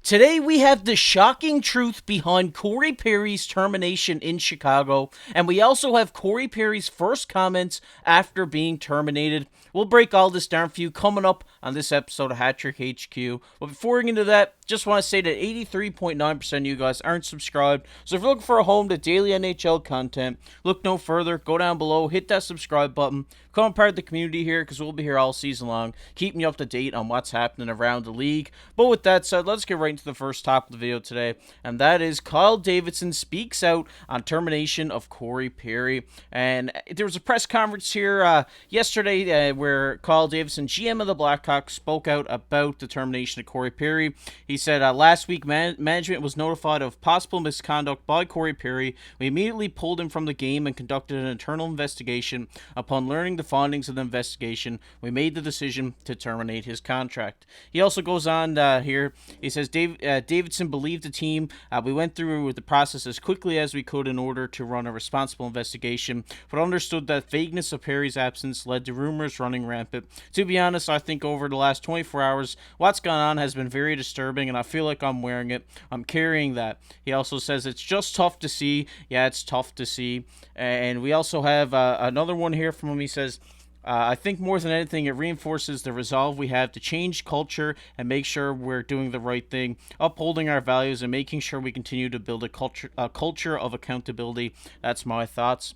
Today we have the shocking truth behind Corey Perry's termination in Chicago, and we also have Corey Perry's first comments after being terminated. We'll break all this down for you coming up on this episode of Hat Trick HQ. But before we get into that, just want to say that 83.9% of you guys aren't subscribed. So if you're looking for a home to daily NHL content, look no further. Go down below, hit that subscribe button, become a part of the community here because we'll be here all season long, keeping you up to date on what's happening around the league. But with that said, let's get right into the first topic of the video today, and that is Kyle Davidson speaks out on termination of Corey Perry. And there was a press conference here yesterday where Kyle Davidson, GM of the Blackhawks, spoke out about the termination of Corey Perry. He said, last week management was notified of possible misconduct by Corey Perry. We immediately pulled him from the game and conducted an internal investigation. Upon learning the findings of the investigation, we made the decision to terminate his contract. He also goes on here. He says, Davidson believed the team. We went through the process as quickly as we could in order to run a responsible investigation, but understood that vagueness of Perry's absence led to rumors running rampant. To be honest, I think over the last 24 hours, what's gone on has been very disturbing, and I feel like I'm wearing it. I'm carrying that. He also says it's just tough to see. Yeah, it's tough to see. And we also have another one here from him. He says, I think more than anything, it reinforces the resolve we have to change culture and make sure we're doing the right thing, upholding our values and making sure we continue to build a culture of accountability. That's my thoughts.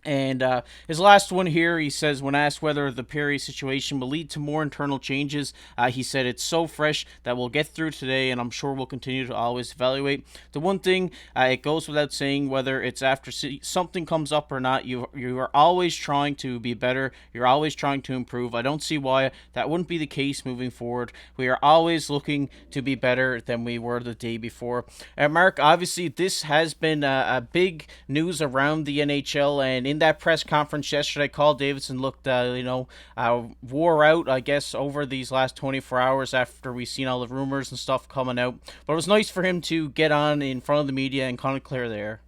And his last one here, he says, when asked whether the Perry situation will lead to more internal changes, he said, it's so fresh that we'll get through today, and I'm sure we'll continue to always evaluate. The one thing, it goes without saying, whether it's after something comes up or not, you are always trying to be better. You're always trying to improve. I don't see why that wouldn't be the case moving forward. We are always looking to be better than we were the day before. And Mark, obviously, this has been a big news around the NHL, and in that press conference yesterday, Kyle Davidson looked, wore out, I guess, over these last 24 hours after we've seen all the rumors and stuff coming out. But it was nice for him to get on in front of the media and kind of clear the air.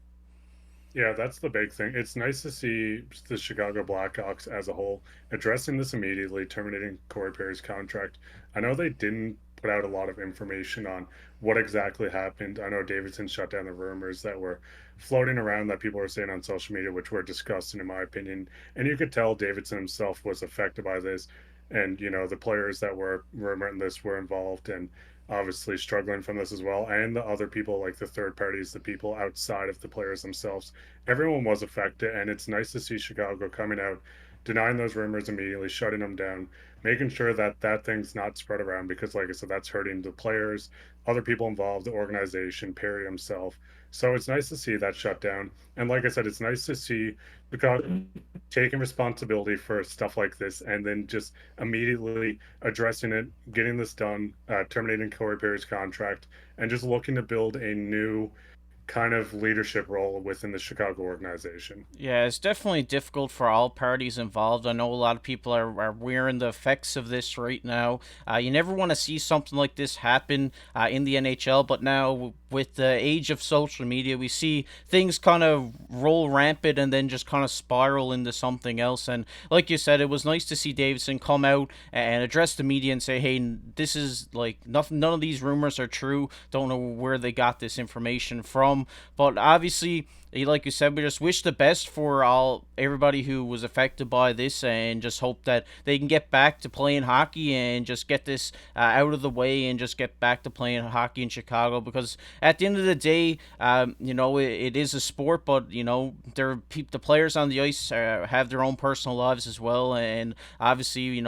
Yeah, that's the big thing. It's nice to see the Chicago Blackhawks as a whole addressing this immediately, terminating Corey Perry's contract. I know they didn't put out a lot of information on what exactly happened. I know Davidson shut down the rumors that were floating around that people were saying on social media, which were disgusting in my opinion. And you could tell Davidson himself was affected by this. And, the players that were rumoring this were involved and obviously struggling from this as well. And the other people, like the third parties, the people outside of the players themselves, everyone was affected. And it's nice to see Chicago coming out, denying those rumors immediately, shutting them down, making sure that that thing's not spread around because, like I said, that's hurting the players, other people involved, the organization, Perry himself. So it's nice to see that shut down. And like I said, it's nice to see because taking responsibility for stuff like this and then just immediately addressing it, getting this done, terminating Corey Perry's contract, and just looking to build a new kind of leadership role within the Chicago organization. Yeah, it's definitely difficult for all parties involved. I know a lot of people are wearing the effects of this right now. You never want to see something like this happen in the NHL, but now with the age of social media, we see things kind of roll rampant and then just kind of spiral into something else. And like you said, it was nice to see Davidson come out and address the media and say, hey, this is like nothing, none of these rumors are true. Don't know where they got this information from. But obviously, like you said, we just wish the best for everybody who was affected by this, and just hope that they can get back to playing hockey and just get this out of the way and just get back to playing hockey in Chicago. Because at the end of the day, it is a sport, but the players on the ice have their own personal lives as well, and obviously,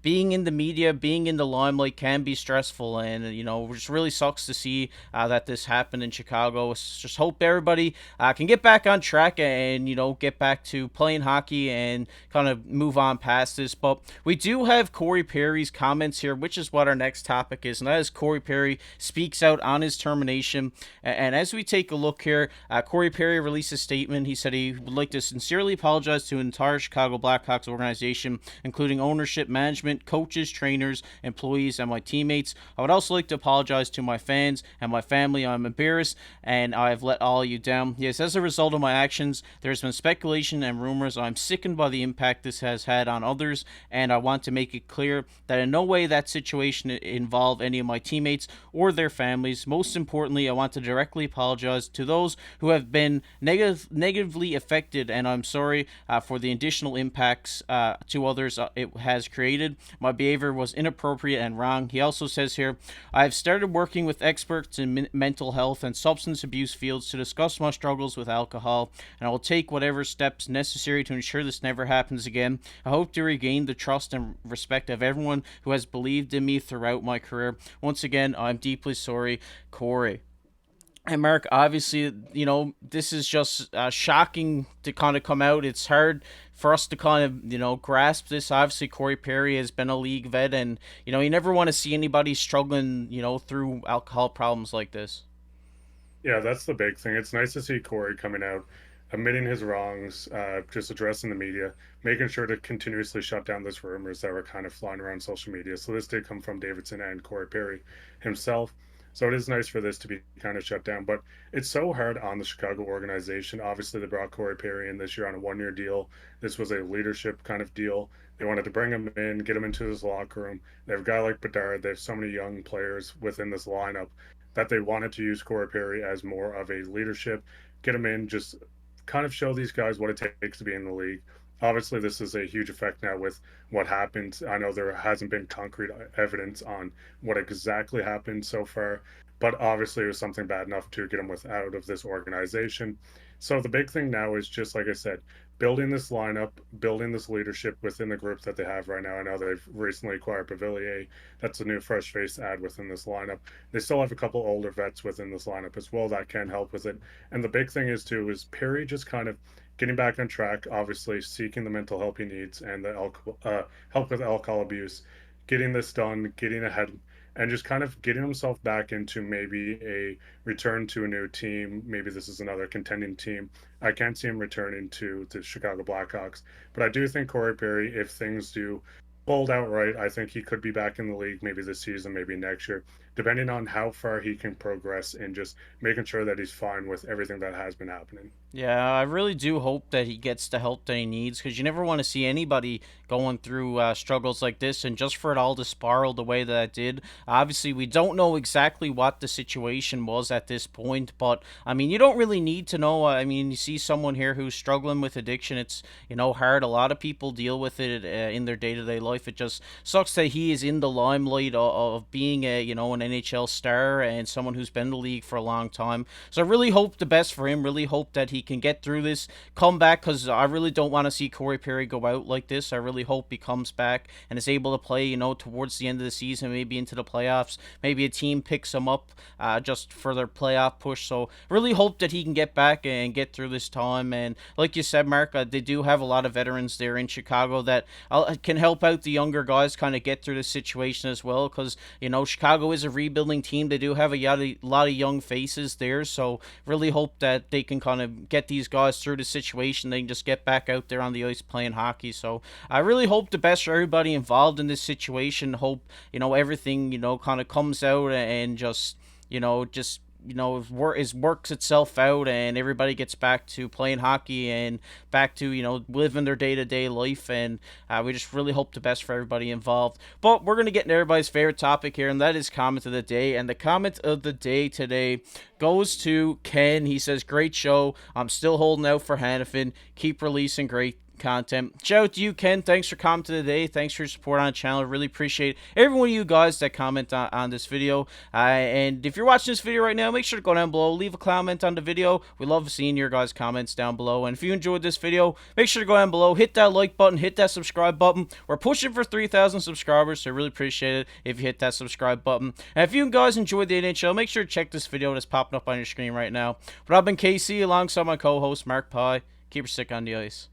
being in the media, being in the limelight can be stressful, and it just really sucks to see that this happened in Chicago. Just hope everybody can get back on track and get back to playing hockey and kind of move on past this. But we do have Corey Perry's comments here, which is what our next topic is, and that is Corey Perry speaks out on his termination termination. And as we take a look here, Corey Perry released a statement. He said he would like to sincerely apologize to the entire Chicago Blackhawks organization, including ownership, management, coaches, trainers, employees, and my teammates. I would also like to apologize to my fans and my family. I'm embarrassed and I have let all of you down. Yes, as a result of my actions, there's been speculation and rumors. I'm sickened by the impact this has had on others, and I want to make it clear that in no way that situation involved any of my teammates or their families. Most importantly, I want to directly apologize to those who have been negatively affected, and I'm sorry for the additional impacts to others it has created. My behavior was inappropriate and wrong. He also says here, I have started working with experts in mental health and substance abuse fields to discuss my struggles with alcohol, and I will take whatever steps necessary to ensure this never happens again. I hope to regain the trust and respect of everyone who has believed in me throughout my career. Once again, I'm deeply sorry, Corey. And Mark, obviously, this is just shocking to kind of come out. It's hard for us to kind of, grasp this. Obviously, Corey Perry has been a league vet, and, you never want to see anybody struggling, through alcohol problems like this. Yeah, that's the big thing. It's nice to see Corey coming out, admitting his wrongs, just addressing the media, making sure to continuously shut down those rumors that were kind of flying around social media. So this did come from Davidson and Corey Perry himself. So it is nice for this to be kind of shut down. But it's so hard on the Chicago organization. Obviously, they brought Corey Perry in this year on a 1 year deal. This was a leadership kind of deal. They wanted to bring him in, get him into this locker room. They have a guy like Bedard. They have so many young players within this lineup that they wanted to use Corey Perry as more of a leadership, get him in, just kind of show these guys what it takes to be in the league. Obviously, this is a huge effect now with what happened. I know there hasn't been concrete evidence on what exactly happened so far, but obviously it was something bad enough to get him out of this organization. So the big thing now is just like I said, building this lineup, building this leadership within the group that they have right now. I know they've recently acquired Pavillier. That's a new fresh face add within this lineup. They still have a couple older vets within this lineup as well that can help with it. And the big thing is too is Perry just kind of getting back on track, obviously seeking the mental help he needs and the help with alcohol abuse, getting this done, getting ahead, and just kind of getting himself back into maybe a return to a new team. Maybe this is another contending team. I can't see him returning to the Chicago Blackhawks, but I do think Corey Perry, if things do fold out right, I think he could be back in the league maybe this season, maybe next year, depending on how far he can progress and just making sure that he's fine with everything that has been happening. Yeah, I really do hope that he gets the help that he needs, because you never want to see anybody going through struggles like this, and just for it all to spiral the way that it did. Obviously, we don't know exactly what the situation was at this point, but I mean, you don't really need to know. I mean, you see someone here who's struggling with addiction. It's hard. A lot of people deal with it in their day-to-day life. It just sucks that he is in the limelight of being an NHL star and someone who's been in the league for a long time. So I really hope the best for him. Really hope that he can get through this, come back, because I really don't want to see Corey Perry go out like this. I really hope he comes back and is able to play, towards the end of the season, maybe into the playoffs. Maybe a team picks him up just for their playoff push. So really hope that he can get back and get through this time. And like you said, Mark, they do have a lot of veterans there in Chicago that can help out the younger guys kind of get through this situation as well, because, Chicago is a rebuilding team. They do have a lot of young faces there. So really hope that they can kind of get these guys through the situation. They can just get back out there on the ice playing hockey. So I really hope the best for everybody involved in this situation. Hope everything kind of comes out and just works itself out, and everybody gets back to playing hockey and back to living their day-to-day life. And we just really hope the best for everybody involved. But we're going to get into everybody's favorite topic here, and that is comment of the day. And the comment of the day today goes to Ken. He says, great show, I'm still holding out for Hannafin, keep releasing great content. Shout out to you, Ken. Thanks for commenting today. Thanks for your support on the channel. I really appreciate every one of you guys that comment on this video. And if you're watching this video right now, make sure to go down below, leave a comment on the video. We love seeing your guys' comments down below. And if you enjoyed this video, make sure to go down below, hit that like button, hit that subscribe button. We're pushing for 3,000 subscribers, so I really appreciate it if you hit that subscribe button. And if you guys enjoyed the NHL, make sure to check this video that's popping up on your screen right now. But I've been KC alongside my co-host Mark Pye. Keep your stick on the ice.